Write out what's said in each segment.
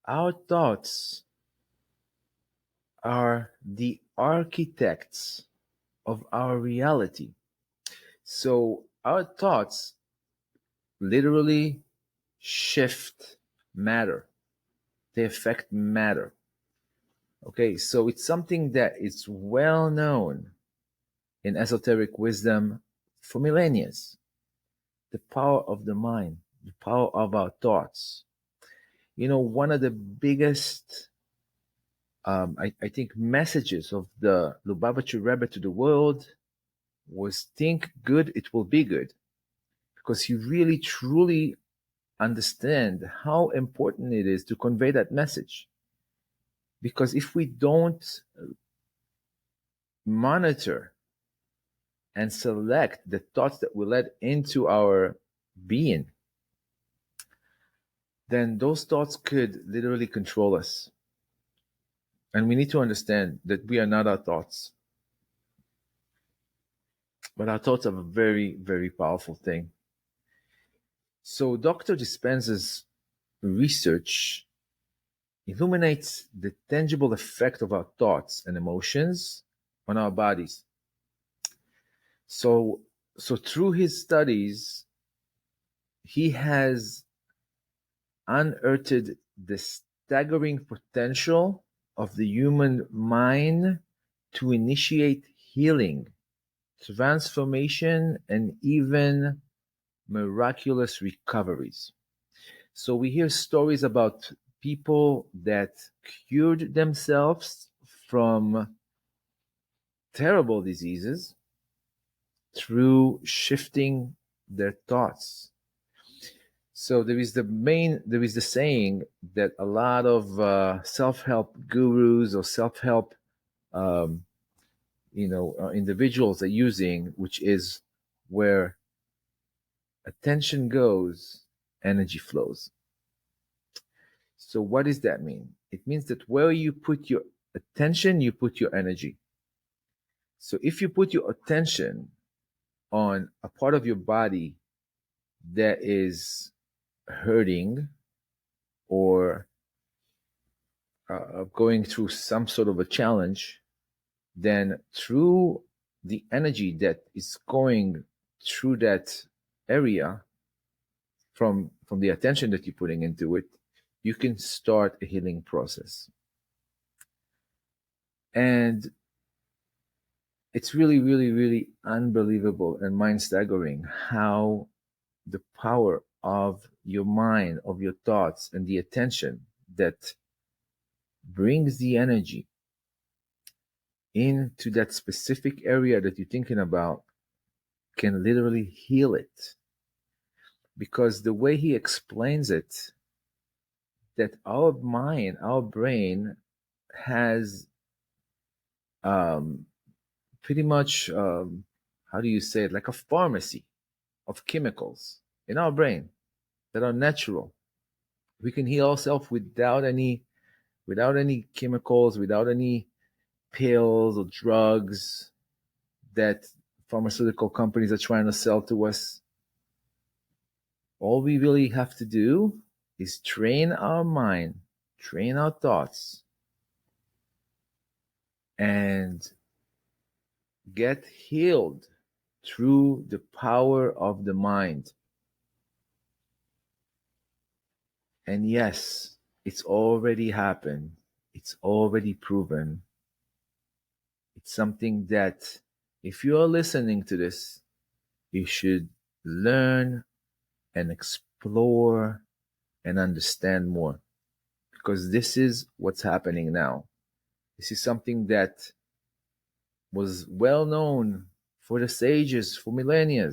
Our thoughts are the architects of our reality. So our thoughts literally shift matter. They affect matter. Okay, so it's something that is well known in esoteric wisdom for millennia. The power of the mind, the power of our thoughts. You know, one of the biggest, I think, messages of the Lubavitcher Rebbe to the world was think good, it will be good. Because he really, truly understand how important it is to convey that message. Because if we don't monitor and select the thoughts that we let into our being, then those thoughts could literally control us. And we need to understand that we are not our thoughts. But our thoughts are a very, very powerful thing. So Dr. Dispenza's research illuminates the tangible effect of our thoughts and emotions on our bodies. So through his studies, he has unearthed the staggering potential of the human mind to initiate healing, transformation, and even miraculous recoveries. So we hear stories about people that cured themselves from terrible diseases through shifting their thoughts. So there is the saying that a lot of self-help gurus or self-help um, individuals are using, which is where attention goes, energy flows. So what does that mean? It means that where you put your attention, you put your energy. So if you put your attention on a part of your body that is hurting or going through some sort of a challenge, then through the energy that is going through that area from the attention that you're putting into it, you can start a healing process. And it's really, really, really unbelievable and mind-staggering how the power of your mind, of your thoughts, and the attention that brings the energy into that specific area that you're thinking about can literally heal it. Because the way he explains it, that our mind, our brain has pretty much, how do you say it, like a pharmacy of chemicals in our brain that are natural. We can heal ourselves without any chemicals, without any pills or drugs that pharmaceutical companies are trying to sell to us. All we really have to do is train our mind, train our thoughts, and get healed through the power of the mind. And yes, it's already happened. It's already proven. It's something that if you are listening to this, you should learn and explore and understand more. Because this is what's happening now. This is something that was well known for the sages for millennia.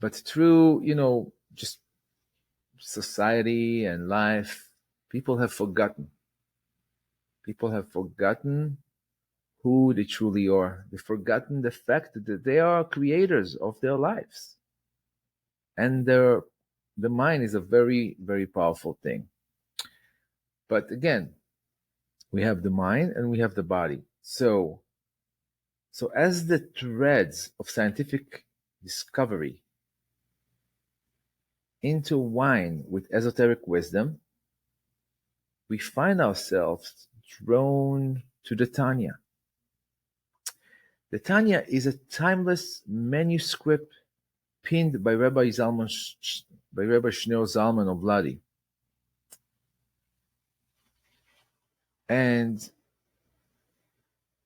But through, just society and life, people have forgotten. People have forgotten who they truly are. They've forgotten the fact that they are creators of their lives. And the mind is a very, very powerful thing. But again, we have the mind and we have the body. So as the threads of scientific discovery intertwine with esoteric wisdom, we find ourselves drawn to the Tanya. The Tanya is a timeless manuscript penned by Rabbi Shneur Zalman of Ladi. And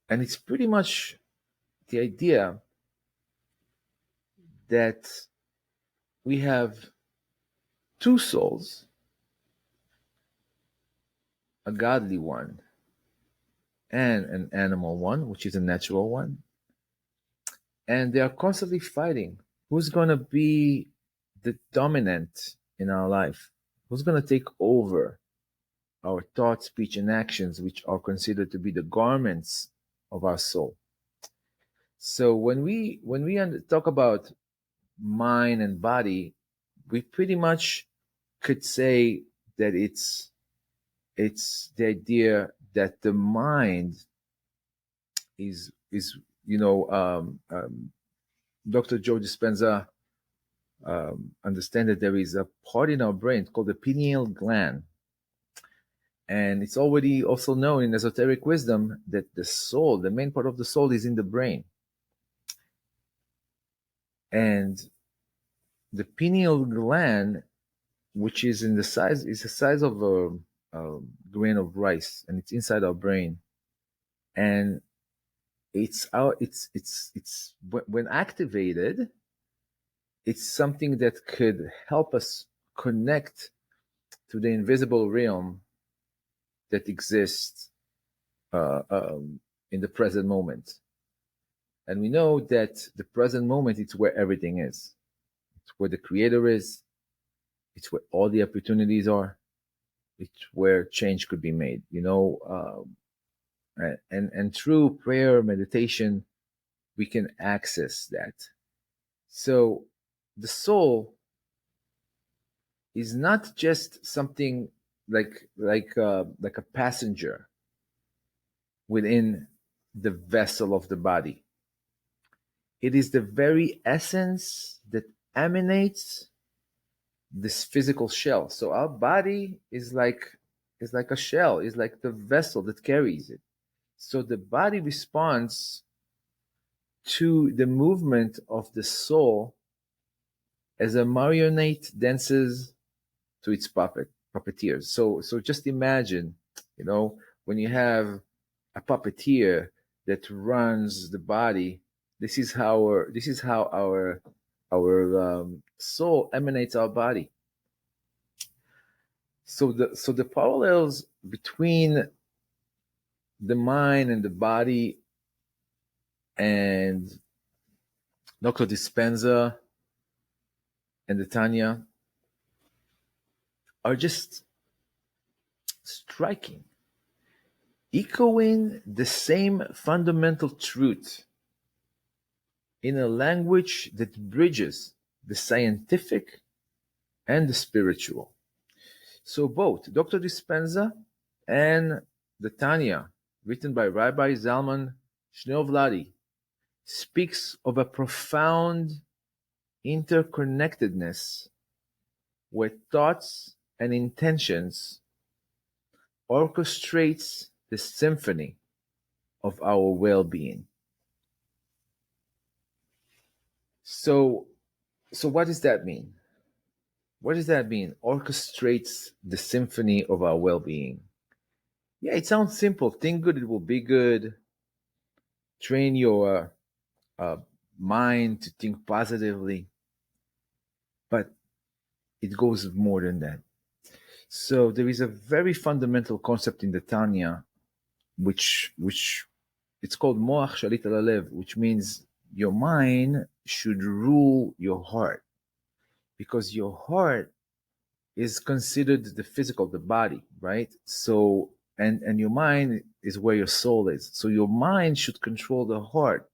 it's pretty much the idea that we have two souls, a godly one and an animal one, which is a natural one. And they are constantly fighting. Who's going to be the dominant in our life? Who's going to take over our thoughts, speech, and actions, which are considered to be the garments of our soul? So when we talk about mind and body, we pretty much could say that it's the idea that the mind is Dr. Joe Dispenza understand that there is a part in our brain called the pineal gland, and it's already also known in esoteric wisdom that the soul, the main part of the soul, is in the brain. And the pineal gland, which is the size of a grain of rice, and it's inside our brain, and it's when activated, it's something that could help us connect to the invisible realm that exists in the present moment. And we know that the present moment, it's where everything is. It's where the creator is. It's where all the opportunities are. It's where change could be made, and through prayer, meditation, we can access that. So the soul is not just something like a passenger within the vessel of the body. It is the very essence that emanates this physical shell. So our body is like a shell, is like the vessel that carries it. So the body responds to the movement of the soul as a marionette dances to its puppeteers. So just imagine, when you have a puppeteer that runs the body, this is how our soul emanates our body. So the parallels between the mind and the body and Dr. Dispenza and the Tanya are just striking, echoing the same fundamental truth in a language that bridges the scientific and the spiritual. So both Dr. Dispenza and the Tanya, written by Rabbi Zalman Shneur speaks of a profound interconnectedness where thoughts and intentions orchestrates the symphony of our well-being. So what does that mean? What does that mean? Orchestrates the symphony of our well-being. Yeah, it sounds simple. Think good, it will be good. Train your mind to think positively. But it goes more than that. So there is a very fundamental concept in the Tanya, which it's called Moach Shalit al Halev, which means your mind should rule your heart, because your heart is considered the physical, the body, right? So and your mind is where your soul is. So your mind should control the heart,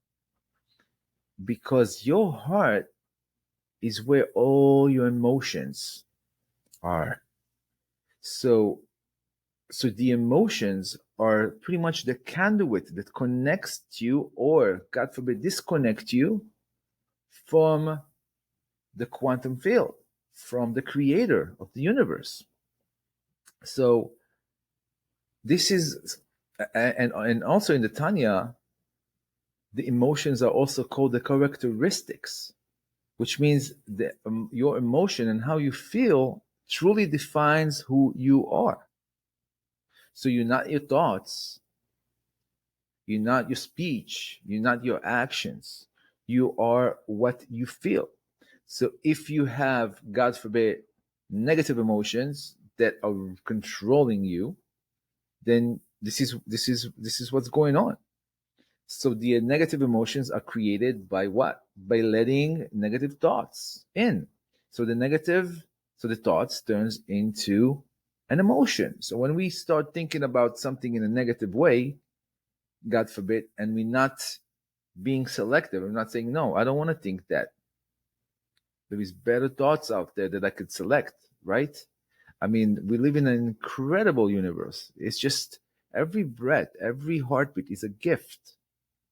because your heart is where all your emotions are. So the emotions are pretty much the conduit that connects you, or God forbid, disconnect you from the quantum field. from the creator of the universe. So this is, and also in the Tanya, the emotions are also called the characteristics, which means that your emotion and how you feel truly defines who you are. So you're not your thoughts, you're not your speech, you're not your actions, you are what you feel. So if you have, God forbid, negative emotions that are controlling you, then this is what's going on. So the negative emotions are created by what? By letting negative thoughts in. So the thoughts turns into an emotion. So when we start thinking about something in a negative way, God forbid, and we're not being selective, I'm not saying, no, I don't want to think that. There is better thoughts out there that I could select, right? I mean, we live in an incredible universe. It's just every breath, every heartbeat is a gift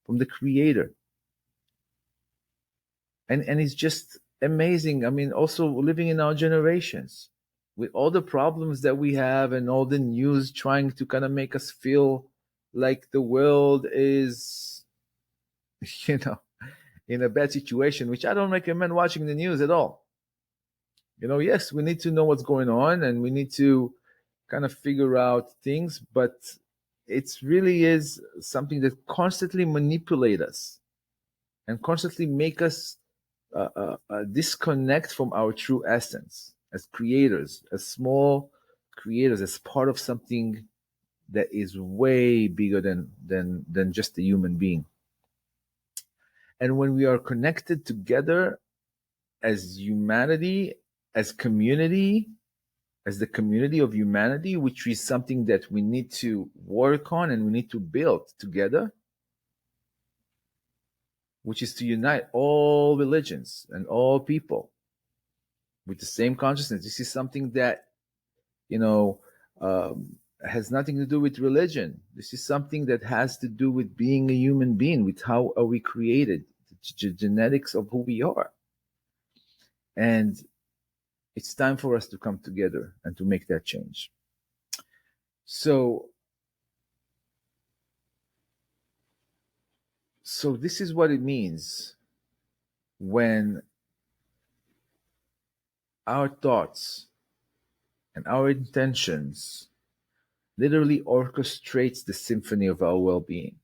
from the creator. And it's just amazing. I mean, also living in our generations with all the problems that we have and all the news trying to kind of make us feel like the world is, you know, in a bad situation, which I don't recommend watching the news at all. Yes, we need to know what's going on and we need to kind of figure out things, but it really is something that constantly manipulate us and constantly make us disconnect from our true essence as creators, as small creators, as part of something that is way bigger than just a human being. And when we are connected together as humanity, as community, as the community of humanity, which is something that we need to work on and we need to build together, which is to unite all religions and all people with the same consciousness. This is something that, you know, has nothing to do with religion. This is something that has to do with being a human being, with how are we created, the genetics of who we are. And it's time for us to come together and to make that change. So this is what it means when our thoughts and our intentions literally orchestrates the symphony of our well-being.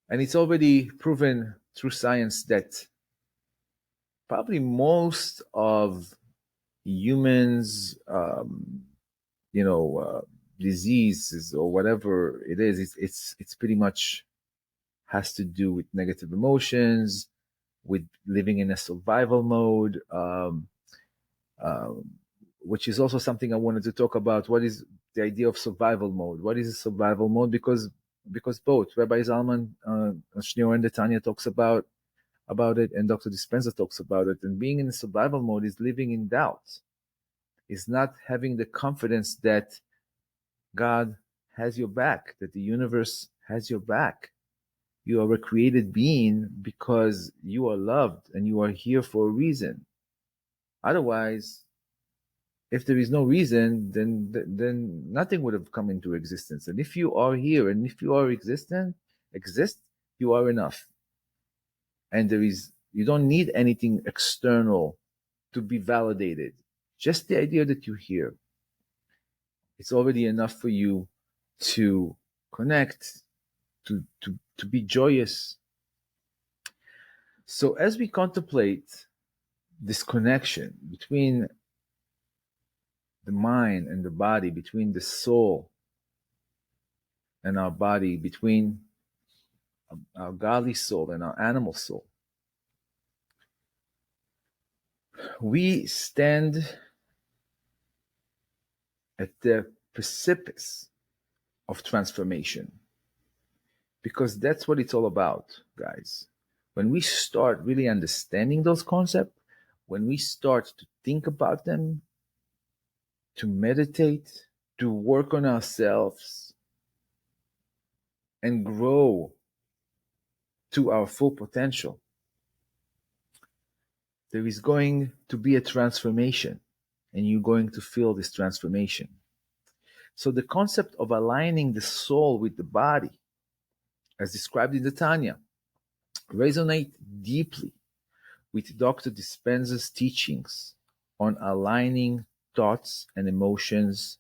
And it's already proven through science that probably most of humans, diseases or whatever it is, it's pretty much has to do with negative emotions, with living in a survival mode, which is also something I wanted to talk about. What is the idea of survival mode? What is a survival mode? Because both Rabbi Zalman Shneur and the Tanya talks about it, and Dr. Dispenza talks about it. And being in survival mode is living in doubt, is not having the confidence that God has your back, that the universe has your back. You are a created being because you are loved and you are here for a reason. Otherwise, if there is no reason, then nothing would have come into existence. And if you are here and if you are exist, you are enough. And you don't need anything external to be validated. Just the idea that you're here, it's already enough for you to connect, to be joyous. So as we contemplate this connection between the mind and the body, between the soul and our body, between our godly soul and our animal soul, we stand at the precipice of transformation, because that's what it's all about, guys. When we start really understanding those concepts, when we start to think about them, to meditate, to work on ourselves and grow to our full potential, there is going to be a transformation, and you're going to feel this transformation. So the concept of aligning the soul with the body, as described in the Tanya, resonate deeply with Dr. Dispenza's teachings on aligning thoughts and emotions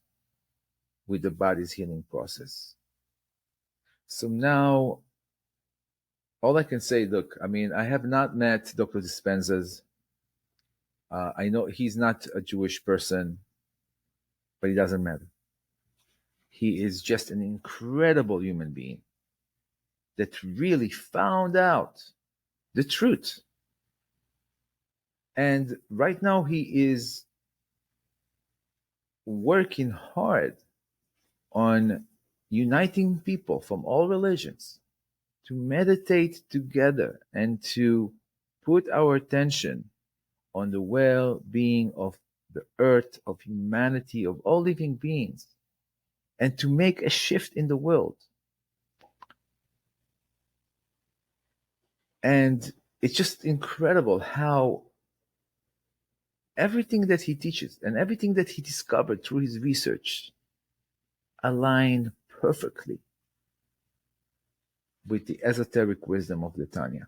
with the body's healing process. So now, all I can say, look, I mean, I have not met Dr. Dispenza's. I know he's not a Jewish person, but it doesn't matter. He is just an incredible human being that really found out the truth. And right now he is working hard on uniting people from all religions to meditate together and to put our attention on the well-being of the earth, of humanity, of all living beings, and to make a shift in the world. And it's just incredible how everything that he teaches and everything that he discovered through his research align perfectly with the esoteric wisdom of the Tanya.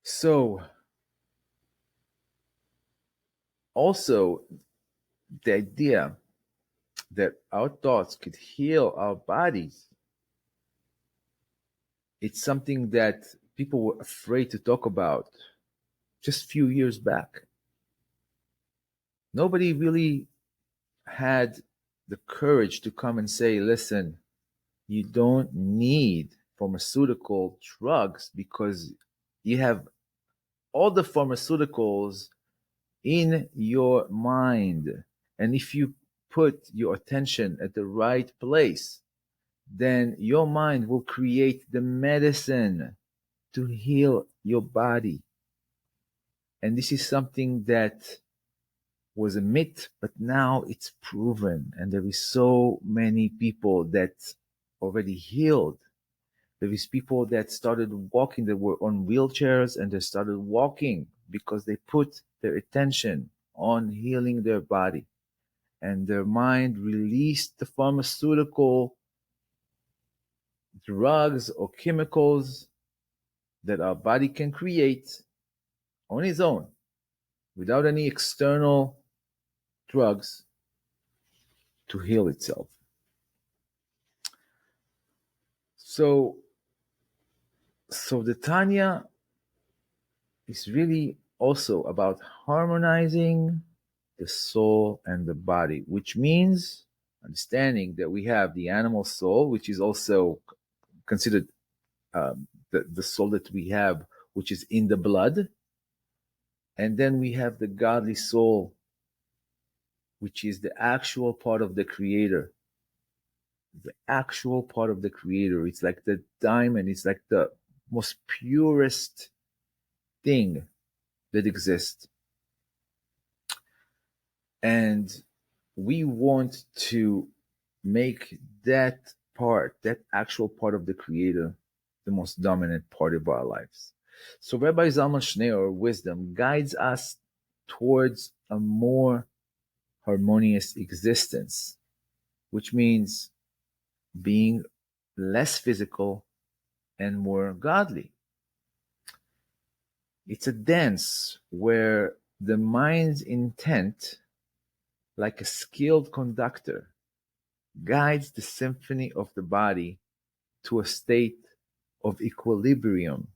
So, also, the idea that our thoughts could heal our bodies, it's something that people were afraid to talk about just a few years back. Nobody really had the courage to come and say, listen, you don't need pharmaceutical drugs because you have all the pharmaceuticals in your mind. And if you put your attention at the right place, then your mind will create the medicine to heal your body. And this is something that was a myth, but now it's proven. And there is so many people that already healed. There is people that started walking, that were on wheelchairs, and they started walking because they put their attention on healing their body. And their mind released the pharmaceutical drugs or chemicals that our body can create on its own without any external drugs to heal itself. So the Tanya is really also about harmonizing the soul and the body, which means understanding that we have the animal soul, which is also considered the soul that we have, which is in the blood. And then we have the godly soul, which is the actual part of the Creator. The actual part of the Creator. It's like the diamond. It's like the most purest thing that exists. And we want to make that part, that actual part of the Creator, the most dominant part of our lives. So Rabbi Zalman Schneer, wisdom, guides us towards a more harmonious existence, which means being less physical and more godly. It's a dance where the mind's intent, like a skilled conductor, guides the symphony of the body to a state of equilibrium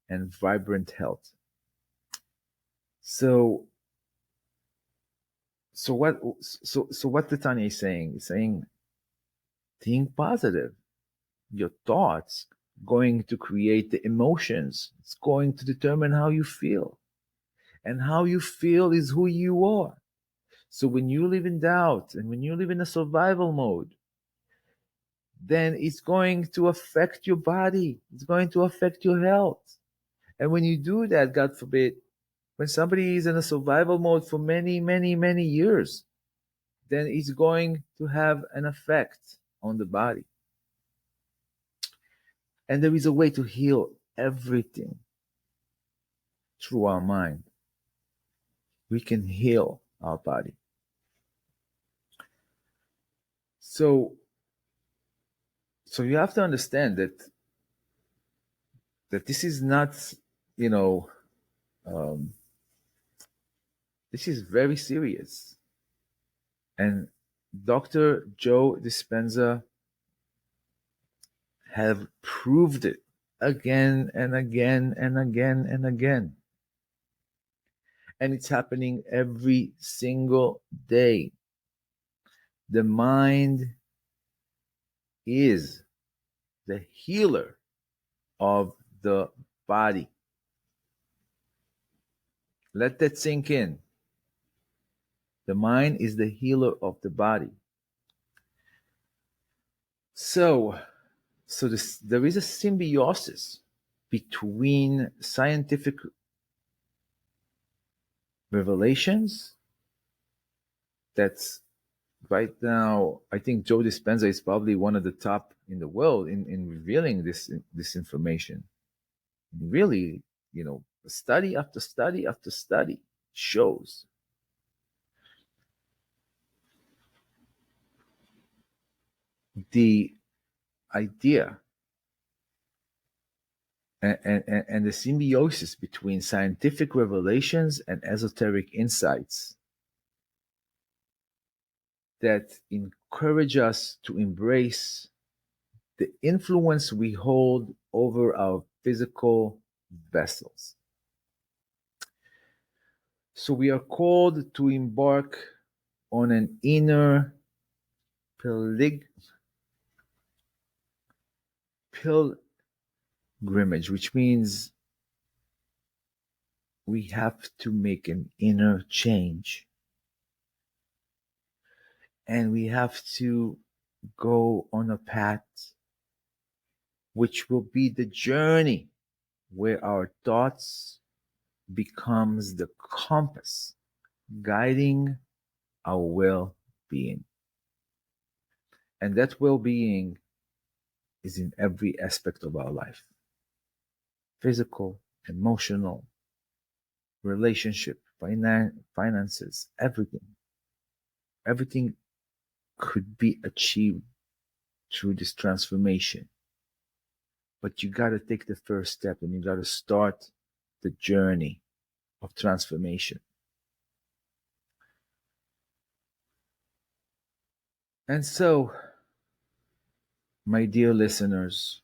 and vibrant health. So what the Tanya is saying? Is saying, think positive. Your thoughts going to create the emotions. It's going to determine how you feel. And how you feel is who you are. So when you live in doubt and when you live in a survival mode, then it's going to affect your body. It's going to affect your health. And when you do that, God forbid, when somebody is in a survival mode for many, many, many years, then it's going to have an effect on the body. And there is a way to heal everything. through our mind, we can heal our body. So, so you have to understand that this is not, you know, um, this is very serious. And Dr. Joe Dispenza have proved it again and again and again and again. And it's happening every single day. The mind is the healer of the body. Let that sink in. The mind is the healer of the body. So, there is a symbiosis between scientific revelations that's right now, I think Joe Dispenza is probably one of the top in the world in revealing this information. Really, study after study after study shows the idea and the symbiosis between scientific revelations and esoteric insights that encourage us to embrace the influence we hold over our physical vessels. So we are called to embark on an inner pilgrimage, which means we have to make an inner change. And we have to go on a path which will be the journey where our thoughts becomes the compass guiding our well-being. And that well-being is in every aspect of our life. Physical, emotional, relationship, finances, everything. Everything could be achieved through this transformation. But you got to take the first step and you got to start the journey of transformation. And so, my dear listeners,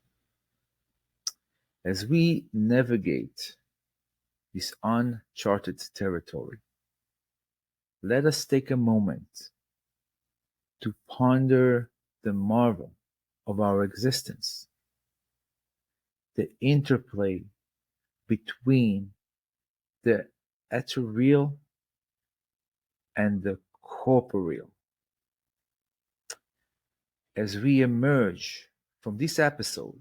as we navigate this uncharted territory, let us take a moment to ponder the marvel of our existence, the interplay between the ethereal and the corporeal. As we emerge from this episode,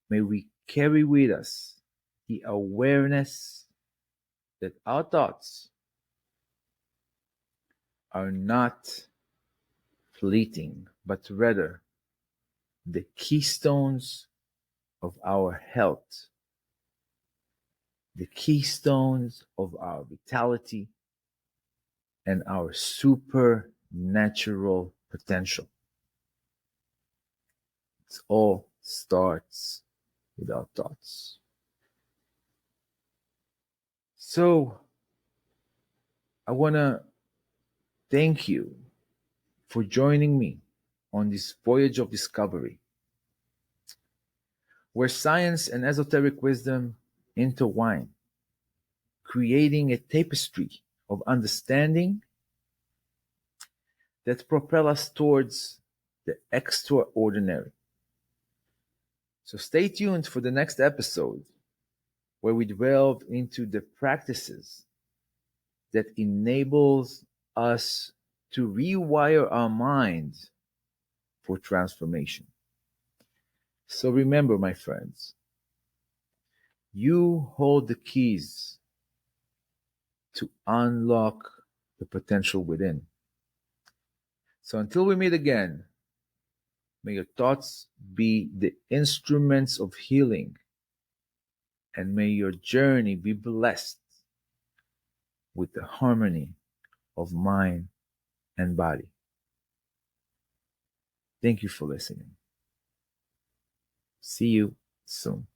may we carry with us the awareness that our thoughts are not fleeting, but rather the keystones of our health, the keystones of our vitality, and our supernatural potential. It all starts with our thoughts. So, I want to thank you for joining me on this voyage of discovery, where science and esoteric wisdom intertwine, creating a tapestry of understanding that propel us towards the extraordinary. So stay tuned for the next episode, where we delve into the practices that enables us to rewire our minds for transformation. So remember, my friends, you hold the keys to unlock the potential within. So until we meet again, may your thoughts be the instruments of healing and may your journey be blessed with the harmony of mind and body. Thank you for listening. See you soon.